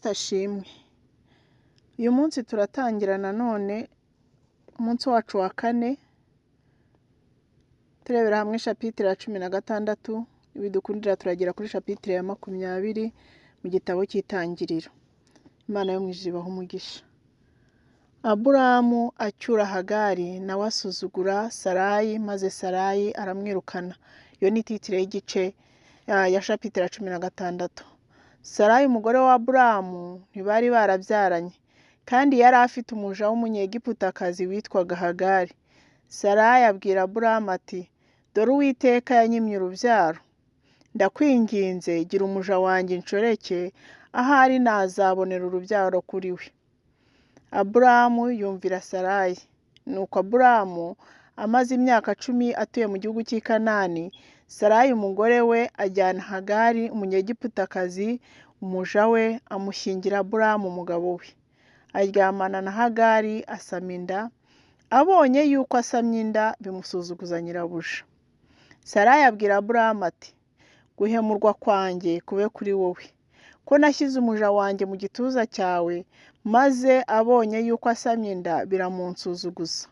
Kristo ashimwe. Uyu munsi turatangira nanone umunsi wacu wa kane turebera hamwe shapitire ya 16 ibidukundira turagera kuri shapitire ya 20 mu gitabo cy'Itangiriro. Imana yo mwijuru ibaha umugisha. Aburahamu acyura Hagari nawe asuzugura Sarayi maze Sarayi aramwirukana. Iyo ni titire y'igice ya shapitire ya 16. Sarayi umugore wa Aburahamu ntibari barabyaranye kandi yari afite umuja w'umunyegiputakazi witwaga Hagari. Sarayi abwira Aburahamu ati, dore Uwiteka yanyimye urubyaro, ndakwinginze gira umuja wanjye inshoreke, ahari nazabonera urubyaro kuri we. Aburahamu yumvira Sarayi. Nuko Aburahamu amaze imyaka 10 atuye mu gihugu cy'i Kanani, Sarayi umugore we ajyana Hagari umunyegiputakazi umuja we amushyingira Aburahamu umugabo we. Aryamana na Hagari asama inda. Abonye yuko asamye inda bimusuzuguza nyirabuja. Sarayi abwira Aburahamu ati, guhemurwa kwanjye kube kuri wowe, ko nashyize umuja wanjye mu gituza cyawe, maze abonye yuko asamye inda biramunsuzuguza.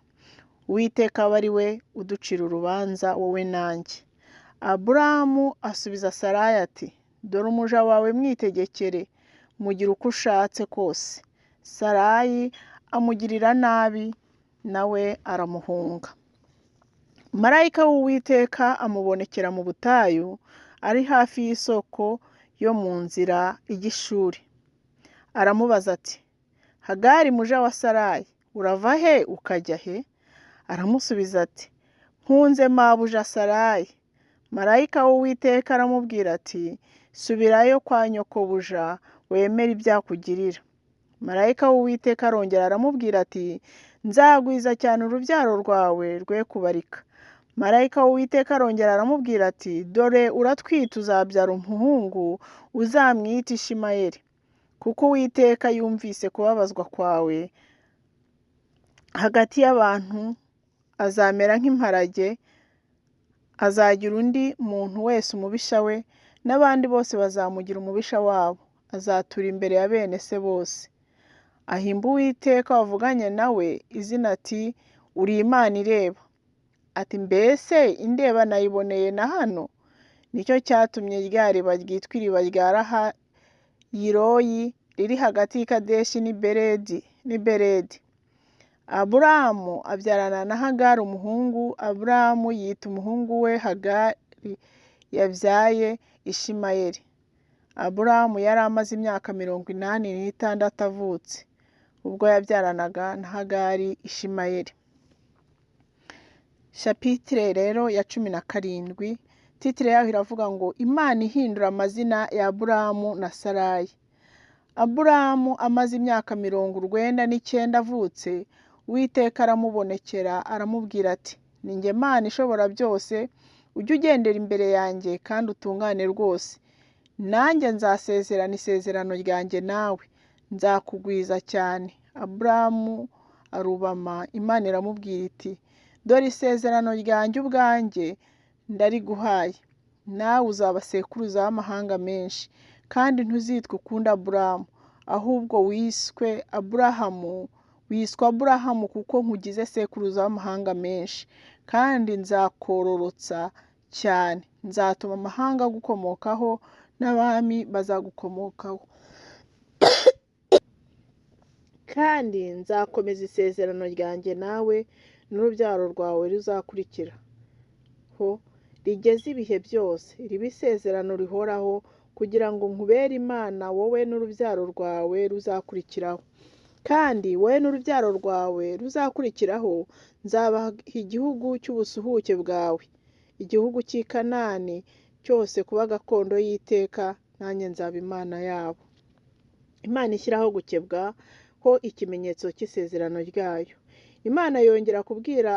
Uwiteka aba ari we uducira urubanza wowe nanjye. Aburahamu asubiza Sarayi ati, dore umuja wawe mwitegekere, mugira uko ushatse kose. Sarayi amugirira nabi, nawe aramuhunga. Marayika w'Uwiteka amubonekera mu butayu ari hafi y'isoko yo mu nzira y'Igishuri. Aramubaza ati, Hagari muja wa Sarayi, urava he ukajya he? Aramusubiza ati, nkunze mabuja Sarayi. Marayika w'Uwiteka aramubwira ati, subirayo kwa nyokobuja wemere ibyakugirira. Marayika w'Uwiteka arongera aramubwira ati, nzagwiza cyane urubyaro rwawe rwe kubarika. Marayika w'Uwiteka arongera aramubwira ati, dore uratwita uzabyara umuhungu, uzamwita Ishimayeli, kuko Uwiteka yumvise kubabazwa kwawe hagati y'abantu, azamera nk'imparage, azagira undi muntu wese umubisha we, n'abandi bose bazamugira umubisha wabo, azatura imbere ya bene se bose. Ahimba Uwiteka wavuganye nawe izina ati, uri Imana ireba. Ati, mbese indeba nayiboneye na hano? Nicyo cyatumye rya riba ryitwa iriba rya Lahayiroyi riri hagati y'Ikadeshi n'i Beredi. Aburahamu abyarana na Hagari umuhungu. Aburahamu yita umuhungu we Hagari yabyaye Ishimayeli. Aburahamu yari amaze imyaka 86 avutse ubwo yabyaranaga na Hagari Ishimayeli. Shapitire rero ya 17, titire yaho iravuga ngo Imana ihindura amazina ya Aburahamu na Sarayi. Aburahamu amaze imyaka 99 avutse, Uwiteka aramubonekera aramubwira ati, ni njye Mana ishobora byose, ujye ugendera imbere yanjye kandi utungane rwose. Nanjye nzasezerana isezerano ryanjye nawe, nzakugwiza cyane. Aburahamu arubama, Imana iramubwira iti, dore isezerano ryanjye ubwanjye ndariguhaye, nawe uzaba sekuruza w'amahanga menshi, kandi ntuzitwa ukundi Aburahamu, ahubwo wiswe Aburahamu kuko nkugize sekuruza w'amahanga menshi, kandi nzakororotsa cyane, nzatuma amahanga agukomokaho n'abami bazagukomokaho, kandi nzakomeza isezerano ryanjye nawe n'urubyaro rwawe ruzakurikiraho rigeze ibihe byose, ribe isezerano rihoraho, kugira ngo nkubere Imana wowe n'urubyaro rwawe ruzakurikiraho. Kandi wowe n'urubyaro rwawe ruzakurikiraho nzabaha igihugu cy'ubusuhuke bwawe, igihugu cy'i Kanani cyose kuba gakondo y'iteka, nanjye nzaba Imana yabo. Imana ishyiraho gukebwaho ikimenyetso cy'isezerano ryayo. Imana yongera kubwira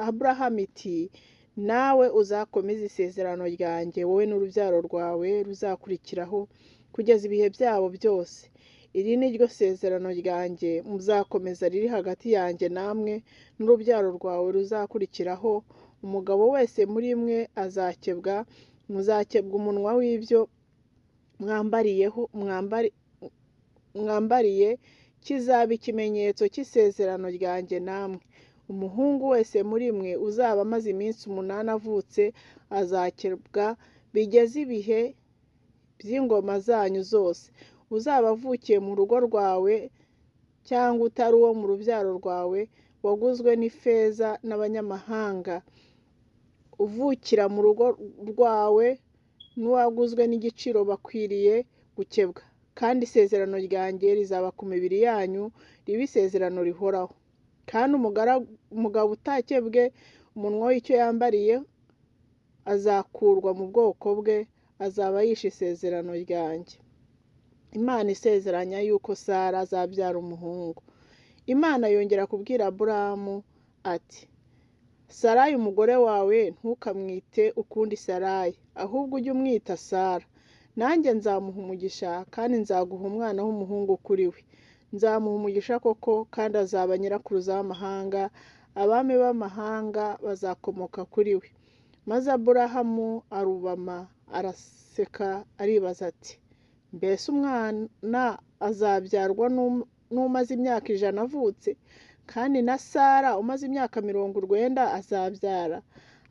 Aburahamu iti, nawe uzakomeza isezerano ryanjye wowe n'urubyaro rwawe ruzakurikiraho kugeza ibihe byabo byose. Iri ni ryo sezerano ryanjye muzakomeza riri hagati yanjye namwe n'urubyaro rwawe ruzakurikiraho. Umugabo wese muri mwe azakebwa, muzakebwa umunwa w'ibyo mwambariyeho mwambariye kizaba ikimenyetso cy'isezerano ryanjye namwe. Umuhungu wese muri mwe uzaba amaze iminsi 8 avutse azakebwa bigeze ibihe by'ingoma zanyu zose. Uzaba avukiye mu rugo rwawe cyangwa utari uwo mu rubyaro rwawe, waguzwe n'ifeza n'abanyamahanga, uvukira mu rugo rwawe n'uwaguzwe n'igiciro bakwiriye gukebwa. Kandi isezerano ryanjye rizaba ku mibiri yanyu, ribe isezerano rihoraho. Kandi umugabo utakebwe umunwa w'icyo yambariye azakurwa mu bwoko bwe, azaba yishe isezerano ryanjye. Imana isezeranya yuko Sara azabyara umuhungu. Imana yongera kubwira Aburahamu ati, Sarayi umugore wawe ntukamwite ukundi Sarayi, ahubwo ujye umwita Sara. Nanjye nzamuha umugisha kandi nzaguha umwana w'umuhungu kuri we. Nzamuha umugisha koko kandi azaba nyirakuruza w'amahanga, abami b'amahanga bazakomoka kuri we. Maze Aburahamu arubama araseka aribaza ati, mbese umwana azabyarwa n'umaze imyaka 100 avutse, kandi na Sara umaze imyaka 90 azabyara?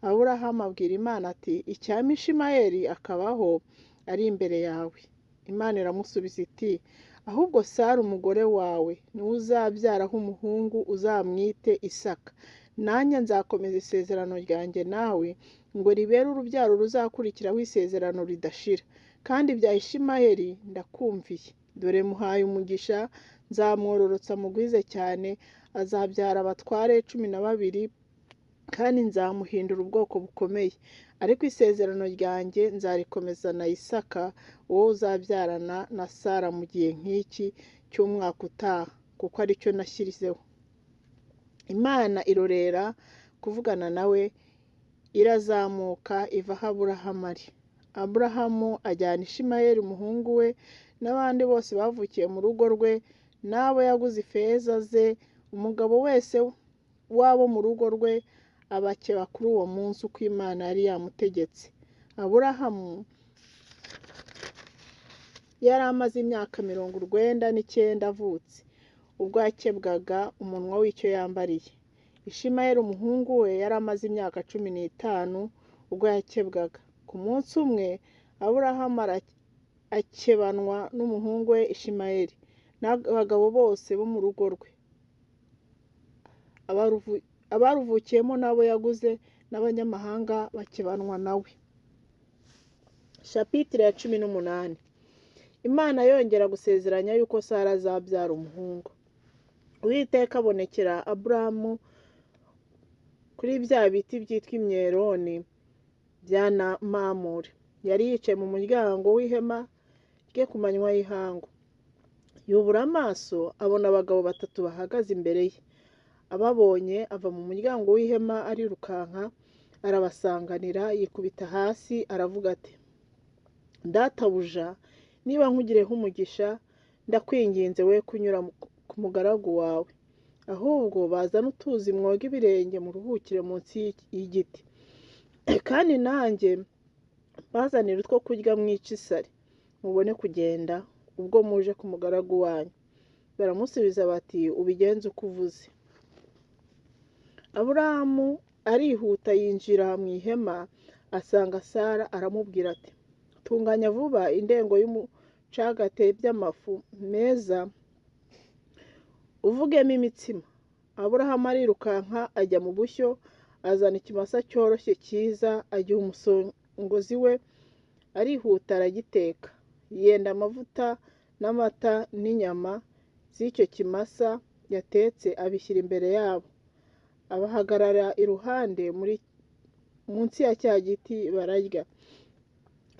Aburahamu abwira Imana ati, icyampa Ishimayeli akabaho ari imbere yawe. Imana iramusubiza iti, ahubwo Sara umugore wawe niwe uzabyaraho umuhungu, uzamwite Isaka. Nanjye nzakomeza isezerano ryanjye nawe, ngo ribere urubyaro ruzakurikiraho isezerano ridashira. Kandi bya Ishimayeli ndakumviye, dore muhaye umugisha, nzamwororotsa mugwize cyane, azabyara abatware 12, kandi nzamuhindura ubwoko bukomeye. Ariko isezerano ryanjye nzarikomeza na Isaka, uwo uzabyarana na Sara mu gihe nk'iki cy'umwaka utaha, kuko ari cyo nashyirizeho. Imana irorera kuvugana nawe, irazamuka iva aho Aburahamu ari. Aburahamu ajyana Ishimayeli umuhungu we n'abandi bose bavukiye mu rugo rwe, n'abo yaguze ifeza ze. Umugabo wese wabo mu rugo rwe abakeba kuri uwo munsi uko Imana yari yamutegetse. Aburahamu yari amaze imyaka 99 avutse ubwo yakebwaga umunwa w'icyo yambariye. Ishimayeli umuhungu we yari amaze imyaka 15 ubwo yakebwaga. Ku munsi umwe Aburahamu akebanwa n'umuhungu we Ishimayeli n'abagabo bose bo mu rugo rwe, abaruvukiyemo n'abo yaguze n'abanyamahanga bakebanwa nawe. Shapitire ya 18. Imana yongera gusezeranya yuko Sara azabyara umuhungu. Uwiteka abonekera Aburahamu kuri bya biti byitwa imyeroni bya Mamure. Yari yicaye mu muryango w'ihema rye ku manywa y'ihangu. Yubura amaso abona abagabo 3 bahagaze imbere ye. Ababonye ava mu muryango w'ihema arirukanka, arabasanganira, yikubita hasi aravuga ati, Databuja, niba nkugireho umugisha, ndakwinginze we kunyura ku mugaragu wawe, ahubwo bazana utuzi mwoga ibirenge muruhukire munsi y'igiti, kandi nanjye bazanira utwo kurya mwica isari, mubone kugenda ubwo muje ku mugaragu wanyu. Baramusubiza bati, ubigenze uko uvuze. Aburahamu arihuta yinjira mu ihema, asanga Sara, aramubwira ati, tunganya vuba indengo y'umucagate by'amafu meza uvugemo imitsima. Aburahamu arirukanka ajya mu bushyo, azana ikimasa cyoroshye cyiza, agiha umusongozi we, arihuta aragiteka. Yenda amavuta n'amata n'inyama z'icyo kimasa yatetse abishyira imbere yabo. Abahagarara iruhande munsi ya cya giti bararya.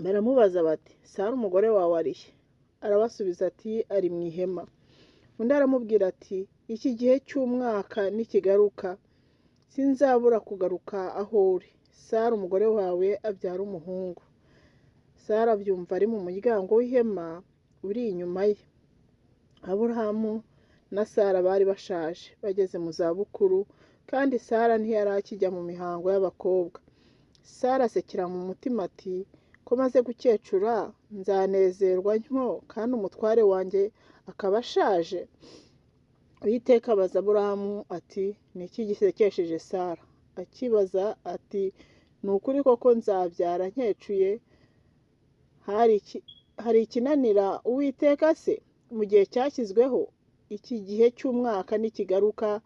Baramubaza bati, Sara umugore wawe arihe? Arabasubiza ati, ari mu ihema. Undi aramubwira ati, iki gihe cy'umwaka nikigaruka, sinzabura kugaruka aho uri. Sara umugore wawe abyara umuhungu. Sara abyumva ari mu muryango w'ihema uri inyuma ye. Aburahamu na Sara bari bashaje, bageze mu zabukuru, kandi Sara ntiyari akijya mu mihango y'abakobwa. Sara asekera mu mutima ati, ko maze gukecura nzanezerwa ntyo, kandi umutware wanjye akaba ashaje. Uwiteka abaza Aburahamu ati ni iki gisekesheje Sara? Akibaza ati ni ukuri koko nzabyara nkecuye? Hari ikinanira Uwiteka se? Mu gihe cyashyizweho, iki gihe cy'umwaka nikigaruka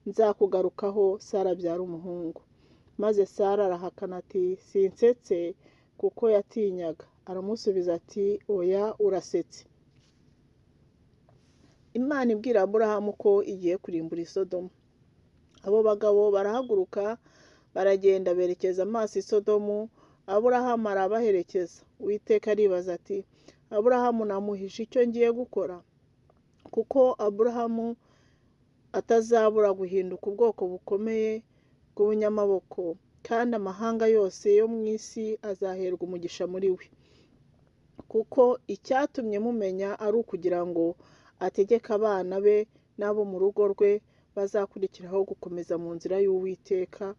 nzakugarukaho Sara abyara umuhungu. Maze Sara arahakana ati sinsetse, kuko yatinyaga. Aramusubiza ati oya, urasetse. Imana ibwira Aburahamu ko igiye kurimbura i Sodomu. Abo bagabo barahaguruka baragenda berekeza amaso i Sodomu. Aburahamu arabaherekeza. Uwiteka aribaza ati Aburahamu namuhisha icyo ngiye gukora? Kuko Aburahamu atazabura guhinduka ubwoko bukomeye bw'ubunyamaboko, kandi amahanga yose yo mu isi azaherwa umugisha muri we. Kuko icyatumye mumenya ari ukugira ngo ategeke abana be n'abo mu rugo rwe bazakurikiraho gukomeza mu nzira y'Uwiteka,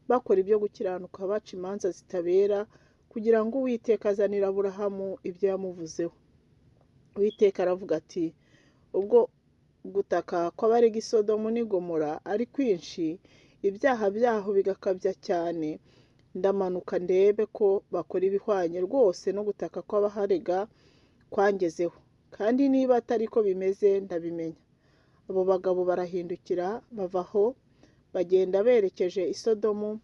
bakora ibyo gukiranuka, baca imanza zitabera, kugira ngo Uwiteka azanire Aburahamu ibyo yamuvuzeho. Uwiteka aravuga ati ubwo gutaka kw'abarega i Sodomu n'i Gomora ari kwinshi, ibyaha byaho bigakabya cyane, ndamanuka ndebe ko bakora ibihwanye rwose no gutaka kw'abaharega kwangezeho, kandi niba atari ko bimeze ndabimenya. Abo bagabo barahindukira bava aho bagenda berekeje i Sodomu,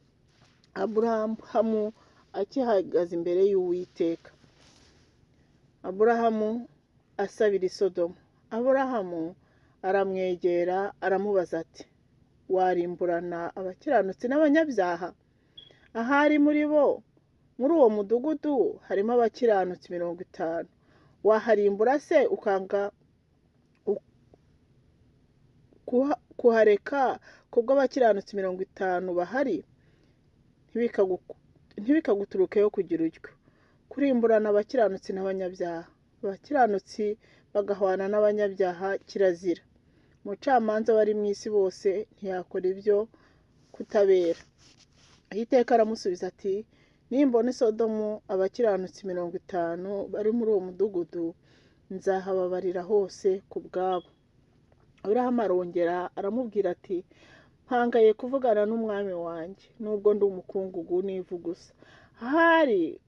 Aburahamu akihagaze imbere y'Uwiteka. Aburahamu asabira i Sodomu. Aburahamu aramwegera aramubaza ati warimburana abakiranutsi n'abanyabyaha? Ahari muri uwo mudugudu harimo abakiranutsi 50. Waharimbura se ukanga kuhareka kubwo abakiranutsi 50 bahari? Ntibikaguturukeho kugira utyo. Kurimburana abakiranutsi n'abanyabyaha, abakiranutsi bagahwana n'abanyabyaha kirazira. Umucamanza wari mu isi bose ntiyakora ibyo kutabera. Uwiteka aramusubiza ati nimbona i Sodomu abakiranutsi 50 bari muri uwo mudugudu, nzahababarira hose ku bwabo. Aburahamu arongera aramubwira ati mpangaye kuvugana n'umwami wanjye, nubwo ndi umukungugu n'ivu gusa. Ahari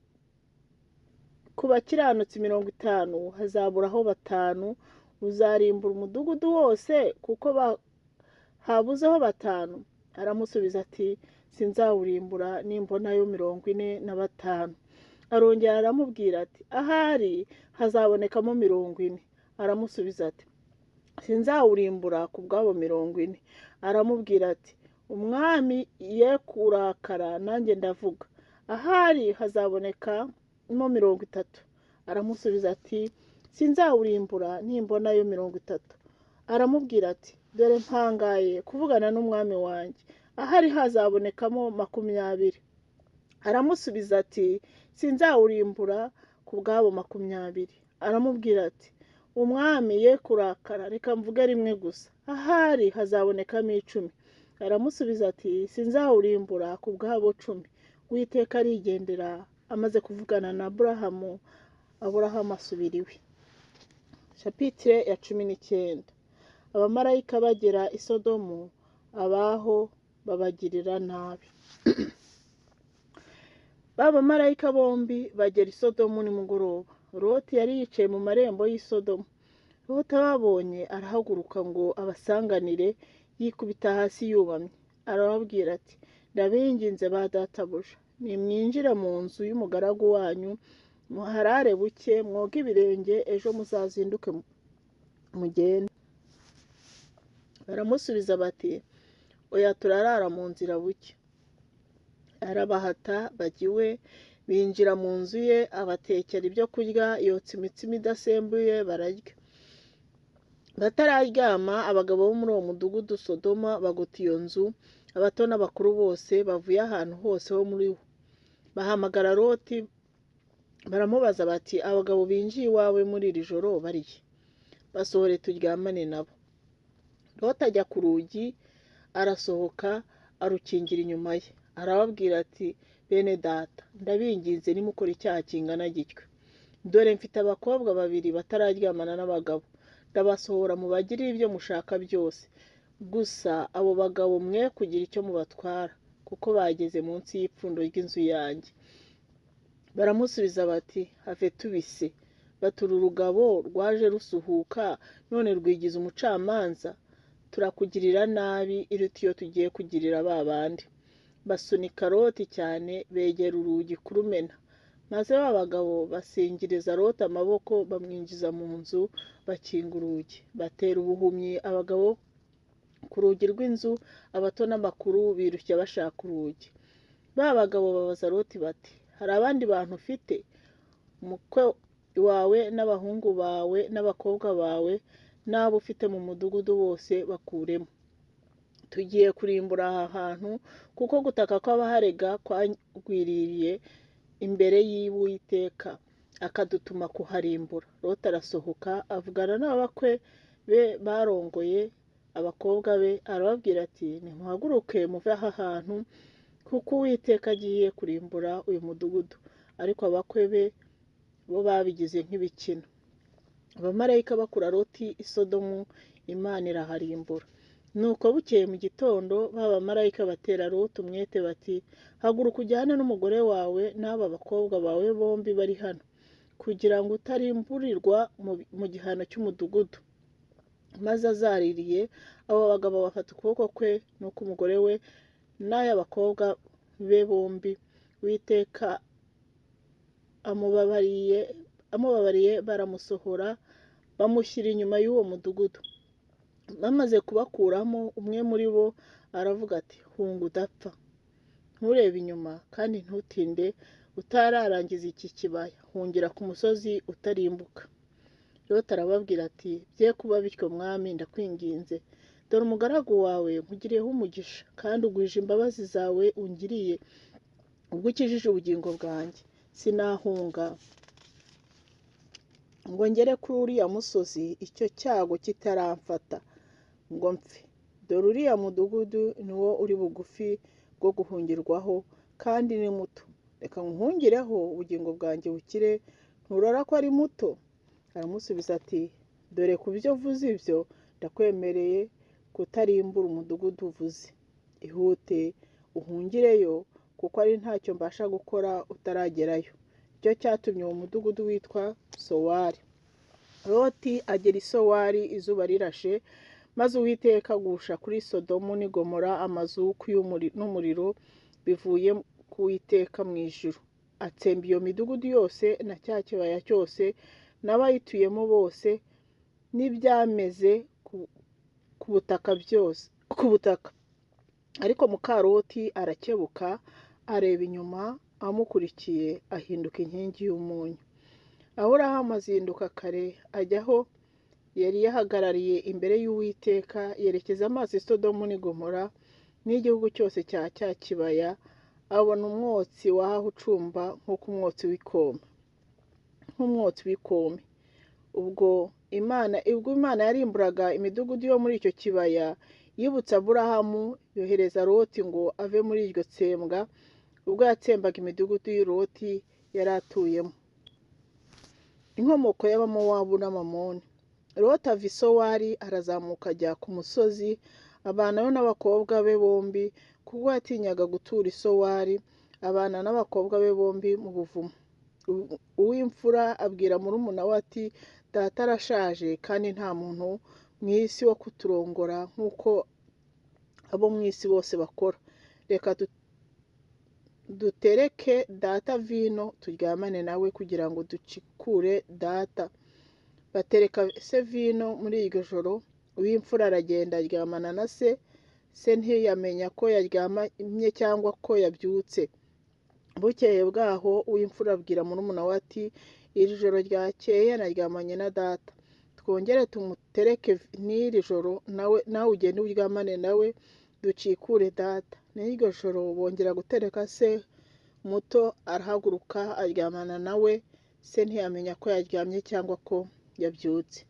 ku bakiranutsi 50 hazaburaho 5, uzarimbura umudugudu wose kuko habuzeho 5? Aramusubiza ati sinzawurimbura nimbonayo 45. Arongera aramubwira ati ahari hazabonekamo 40. Aramusubiza ati sinzawurimbura ku bwabo 40. Aramubwira ati umwami ye kurakara, nanjye ndavuga, ahari hazabonekamo 30. Aramusubiza ati sinzawurimbura nimbonayo 30. Aramubwira ati dore mpangaye kuvugana n'umwami wanjye, ahari hazabonekamo 20. Aramusubiza ati sinzawurimbura ku bwabo 20. Aramubwira ati umwami ye kurakara, reka mvuge rimwe gusa, ahari hazabonekamo 10. Aramusubiza ati sinzawurimbura ku bwabo 10. Uwiteka arigendera. Amaze kuvugana na Aburahamu, Aburahamu asubira iwe. Shapitire ya 19. Abamarayika bagera i Sodomu, abaho babagirira nabi. Babamarayika bombi bagera i Sodomu nimugoroba. Loti yari yicaye mu marembo y'i Sodomu. Loti ababonye arahaguruka ngo abasanganire, yikubita hasi yubamye. Arababwira ati ndabinginze ba databuja, nimwinjire mu nzu y'umugaragu wanyu, muharare buke, mwoge ibirenge, ejo muzazinduke mugende. Baramusubiza bati oya, turarara mu nzira buke. Arabahata bajya iwe, binjira mu nzu ye, abatekera ibyo kurya, yotsa imitsima idasembuye bararya. Batararyama, abagabo bo muri uwo mudugudu Sodoma bagota iyo nzu, abato n'abakuru bose bavuye ahantu hose ho muri wo. Bahamagara Loti baramubaza bati abagabo binjiye iwawe muri iri joro barihe? Basohore turyamane nabo. Loti ajya ku rugi, arasohoka, arukingira inyuma ye. Arababwira ati bene data, ndabinginze nimukora icyaha kingana gityo. Dore mfite abakobwa 2 batararyamana n'abagabo, ndabasohora mubagirire ibyo mushaka byose, gusa abo bagabo mwe kugira icyo mubatwara, kuko bageze munsi y'ipfundo ry'inzu yanjye. Baramusubiza bati have tubise. Batura urugabo rwaje rusuhuka, none rwigize umucamanza, turakugirira nabi iruta iyo tugiye kugirira ba bandi. Basunika Loti cyane, begera urugi kurumena. Maze ba bagabo basingiriza Loti amaboko, bamwinjiza mu nzu, bakinga urugi. Batera ubuhumyi abagabo ku rugi rw'inzu, abato n'abakuru birushya bashaka urugi. Ba bagabo babaza Loti bati hari abandi bantu ufite? Umukwe wawe n'abahungu bawe n'abakobwa bawe n'abo ufite mu mudugudu bose bakuremo, tugiye kurimbura aha hantu, kuko gutaka kw'abaharega kwagwiririye imbere y'Uwiteka, akadutuma kuharimbura. Loti arasohoka avugana n'abakwe be barongoye abakobwa be, arababwira ati nimuhaguruke muve aha hantu, kuko Uwiteka agiye kurimbura uyu mudugudu. Ariko abakwe be bo babigize nk'ibikino. Abamarayika bakura Loti i Sodomu, Imana iraharimbura. Nuko bukeye mu gitondo ba bamarayika batera Loti umwete bati haguruka ujyane n'umugore wawe n'aba bakobwa bawe bombi bari hano, kugira ngo utarimburirwa mu gihano cy'umudugudu. Maze azaririye, abo bagabo bafata ukuboko kwe n'uk'umugore we n'ay'abakobwa be bombi. Uwiteka amubabariye baramusohora, bamushyira inyuma y'uwo mudugudu. Bamaze kubakuramo, umwe muri bo aravuga ati hunga udapfa, nturebe inyuma kandi ntutinde utararangiza iki kibaya, hungira ku musozi utarimbuka. Loti arababwira ati bye kuba bityo mwami, ndakwinginze, dore umugaragu wawe nkugiriyeho umugisha, kandi ugwije imbabazi zawe ungiriye, ubwo ukijije ubugingo bwanjye. Sinahunga ngo ngere kuri uriya musozi icyo cyago kitaramfata ngo mpfe. Dore uriya mudugudu ni wo uri bugufi bwo guhungirwaho, kandi ni muto. Reka nkuhungireho ubugingo bwanjye bukire, nturora ko ari muto? Aramusubiza ati dore ku byo uvuze ibyo, ndakwemereye kutarimbura umudugudu uvuze. Ihute uhungireyo, kuko ari ntacyo mbasha gukora utaragerayo. Icyo cyatumye uwo mudugudu witwa Sowari. Loti agera i Sowari izuba rirashe, maze Uwiteka agusha kuri Sodomu n'i Gomora amazuku n'umuriro bivuye ku Uwiteka mu ijuru. Atsemba iyo midugudu yose na cya kibaya cyose n'abayituyemo bose n'ibyameze ku butaka byose ku butaka. Ariko muka Loti arakebuka, areba inyuma, amukurikiye ahinduka inkingi y'umunyu. Aburahamu azinduka kare ajya aho yari yahagarariye imbere y'Uwiteka, yerekeza amaso i Sodomu n'i Gomora n'igihugu cyose cya cya kibaya, abona umwotsi waho ucumba nk'umwotsi w'ikome. Ubwo Imana yarimburaga imidugudu yo muri icyo kibaya, yibutsa Aburahamu, yohereza Loti ngo ave muri iryo tsembwa, ubwo yatsembaga imidugudu y'Loti yari atuyemo. Inkomoko y'Abamowabu n'Abamoni. Loti ava i Sowari arazamuka ajya ku musozi, abanayo n'abakobwa be bombi, kuko yatinyaga gutura i Sowari, abana n'abakobwa be bombi mu buvumo. Uw'imfura abwira murumuna we ati data arashaje, kandi nta muntu mu isi wo kuturongora nk'uko abo mu isi bose bakora. Reka dutereke data vino turyamane nawe, kugira ngo ducikure data. Batereka se vino muri iryo joro. Uw'imfura aragenda aryamana na se ntiyamenya ko yaryamye cyangwa ko yabyutse. Bukeye bwaho Uw'imfura abwira murumuna we ati iri joro ryakeye naryamanye na data, twongere tumutereke n'iri joro, nawe ugende uryamane nawe ducikure data. N'iryo joro bongera gutereka se muto, arahaguruka aryamana nawe, se ntiyamenya ko yaryamye cyangwa ko yabyutse.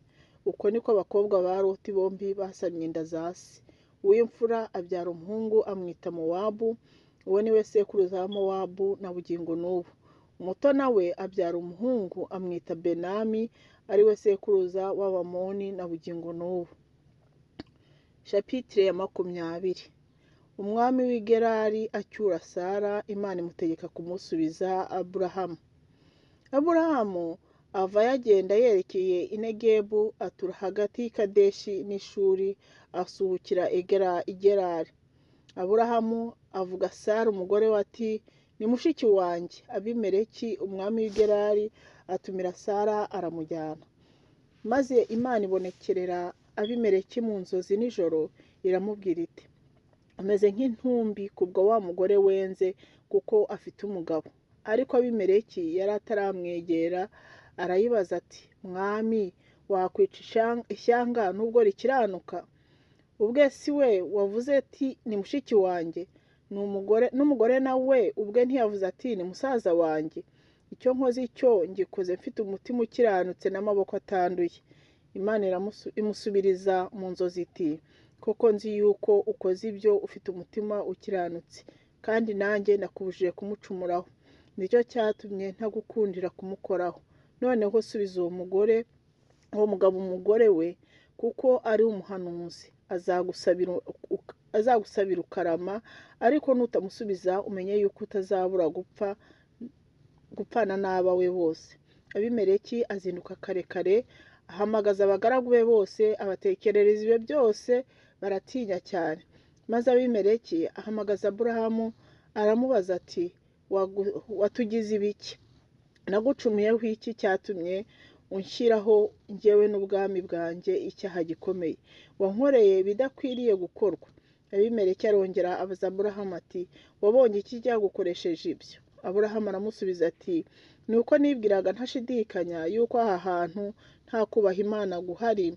Uko niko abakobwa ba Loti bombi basamye inda za se. Uw'imfura abyara umuhungu amwita Mowabu, uwo ni we sekuruza wa Mowabu na bugingo n'ubu. Umuto nawe abyara umuhungu amwita Benami, ari we sekuruza w'Abamoni na bugingo n'ubu. Shapitire ya 20. Umwami w'i Gerari acyura Sara, Imana imutegeka kumusubiza Aburahamu. Aburahamu ava yagenda yerekeye i Negebu, atura hagati y'i Kadeshi n'Ishuri, asuhukira i Gerari. Aburahamu avuga Sara umugore we ati, ni mushiki wanjye. Abimeleki umwami w'i Gerari atumira Sara aramujyana. Maze Imana ibonekerera Abimeleki mu nzozi nijoro, iramubwira iti, ameze nk'intumbi kubwo wa mugore wenze, kuko afite umugabo. Ariko Abimeleki yari ataramwegera, arayibaza ati, mwami, wakwica ishyanga nubwo rikiranuka? Ubwe si we wavuze ati, ni mushiki wanjye? N'umugore nawe ubwe ntiyavuze ati, ni musaza wanjye? Icyo nkoze icyo ngikoze mfite umutima ukiranutse n'amaboko atanduye. Imana imusubiriza mu nzozi iti, koko nzi yuko ukoze ibyo ufite umutima ukiranutse, kandi nanjye nakubujije kumucumuraho. Nicyo cyatumye ntagukundira kumukoraho. Noneho subiza uwo mugabo umugore we, kuko ari umuhanuzi, azagusabira ukarama, ariko nutamusubiza umenye yuko utazabura gupfana n'abawe bose. Abimeleki azinduka kare kare, ahamagaza abagaragu be bose, abatekerereza ibyo byose, baratinya cyane. Maze Abimeleki ahamagaza Aburahamu, aramubaza ati, watugize ibiki? Nagucumuyeho iki cyatumye unshyiraho njyewe n'ubwami bwanjye icyaha gikomeye? Wankoreye ibidakwiriye gukorwa. Abimeleki arongera abaza Aburahamu ati, wabonye iki cyagukoresheje ibyo? Aburahamu aramusubiza ati, ni uko nibwiraga ntashidikanya yuko aha hantu nta kubaha Imana guhari,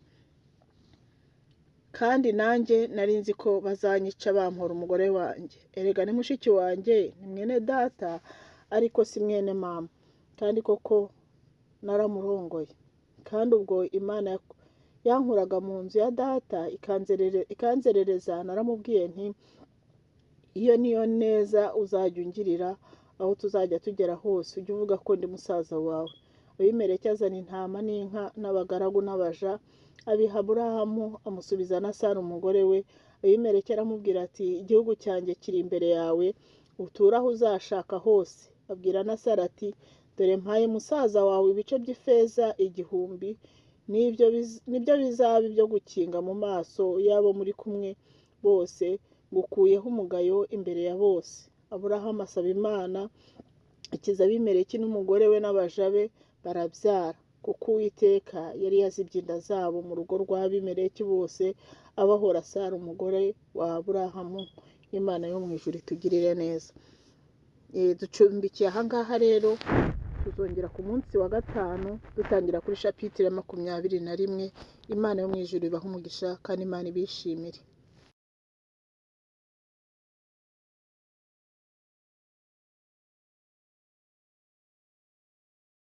kandi nanjye nari nzi ko bazanyica bampora umugore wanjye. Erega ni mushiki wanjye, ni mwene data, ariko si mwene mama. Kandi koko naramurongoye. Kandi ubwo Imana yankuraga mu nzu ya data ikanzerereza, naramubwiye nti, iyo niyo neza uzajya ungirira, aho tuzajya tugera hose ujye uvuga ko ndi musaza wawe. Abimeleki azana intama n'inka n'abagaragu n'abaja, abiha Aburahamu, amusubiza na Sara umugore we. Abimeleki aramubwira ati, igihugu cyanjye kiri imbere yawe, uture aho uzashaka hose. Abwira na Sara ati, dore mpaye musaza wawe ibice by'ifeza 1,000, nibyo bizaba ibyo gukinga mu maso y'abo muri kumwe bose, ngukuyeho umugayo imbere ya bose. Aburahamu asaba Imana, ikiza Abimeleki n'umugore we n'abaja be, barabyara, kuko Uwiteka yari yazibye inda zabo mu rugo rwa Abimeleki bose, abahora Sara umugore wa Aburahamu. Imana yo mu ijuru itugirire neza. Ducumbikiye ahangaha rero, tuzongera ku munsi wa 5 dutangira kuri shapitire 21. Imana yo mu ijuru ibahe umugisha, kandi Imana ibishimire.